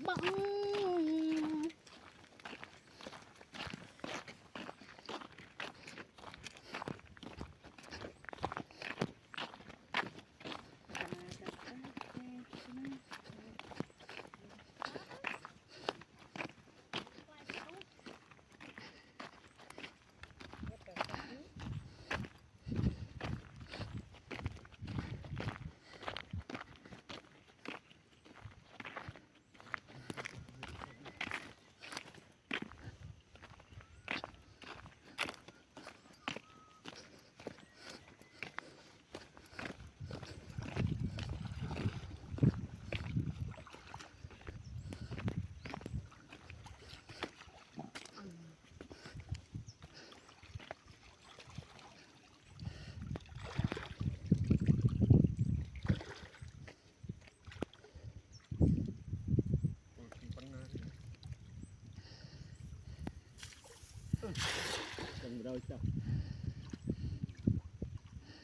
บังเราจะ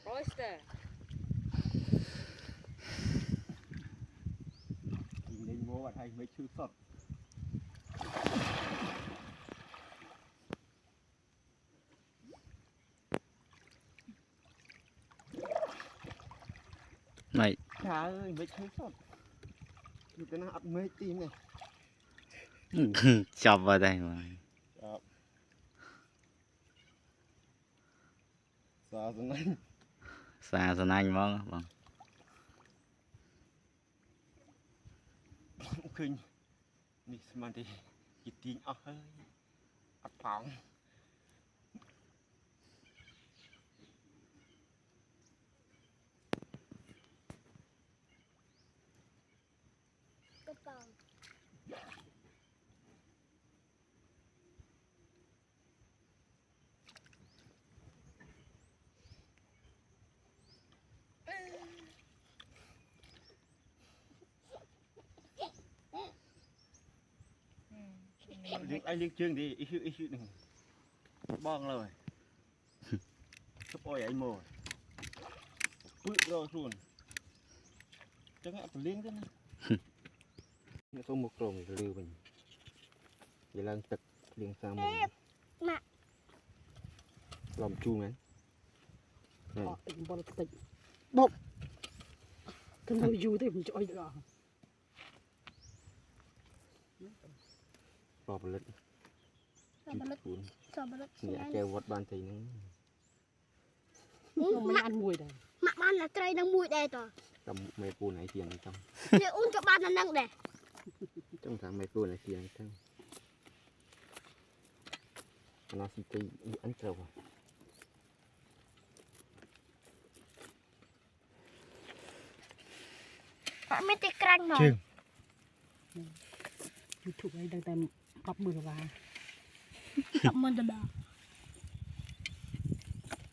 โรสเตอร์ยิงในโม่ว่าไทยไม่ชื่อสดไม่ ช้าเอ้ยไม่ชื่อสดอยู่กันนะอัดไม่ตีไง จับมาได้ไหม ครับสาสนั่น ซาสนายมั้งบัง คืนนี่สมาธิจิตติงเอาเฮ้ยอัดฝังกระเป๋าเลี้ยงไอ้เลี้ยงเชืองดีอีกหนึ่งบ้องเลยสปอยไอ้โม่ปึ๊กเราส่วนจังอ่ะตัวเลี้ยงด้วยนะเนี่ยต้องมุกตรงจะลือมันอย่าลังตึกเลี้ยงซามูลอมจูงั้น ติงบอลติงบ๊อบกันดูอยู่ที่ผมจะอ้อยรอ รอบเล็ด สอบบัล จูน สอบบัล เนี่ยแกวัดบ้านทีนึง มันอันมวยได้ มาบ้านละไตรนังมวยได้ต่อ จำไม่ปูไหนเทียนจ เนี่ยอุ้นจะบ้านนั่งได้ ำต้องทางไม่ปูไหนเทียนจำนาสิตีอันเจ้า ไม่ติดกลางหน่อย ยูทูบไอ้ตั้งแต่ปรับมือว่า กับมันจะด่า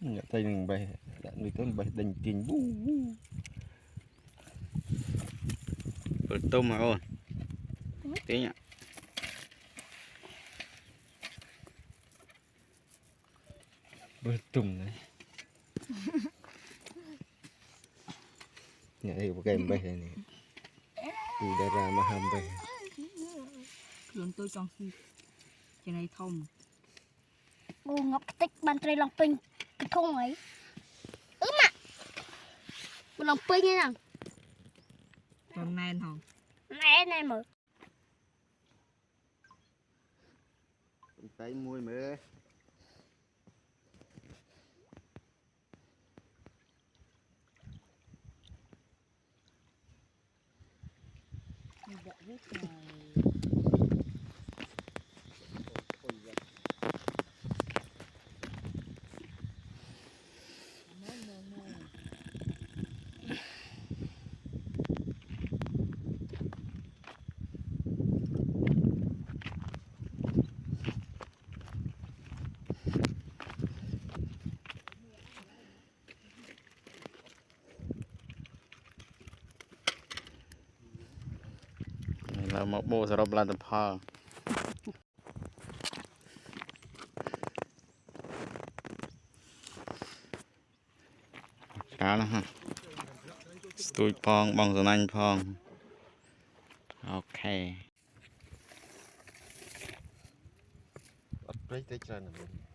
เนี่ยtay mình bày đã nuôi tới bày đình tiền bú เปิดต้มมาโอ้เตี้ย bơ tùng này nhà đây có cái bày này từ đây ra mà ham bày เครื่องตัวจองซีจะในทอม งูงอกติ๊กบันไตรลองปิงไปคงไหมอ่ะมันลองปิงยัง ตอนแมนทอง แน่แน่หมด tay môi mẹ มีแบบนี้ไง เรามาโบสำหรับลาตะพอช้าแล้วฮะสตูดพองบองสนันพองโอเค ព្រៃតិចច្រើនណាស់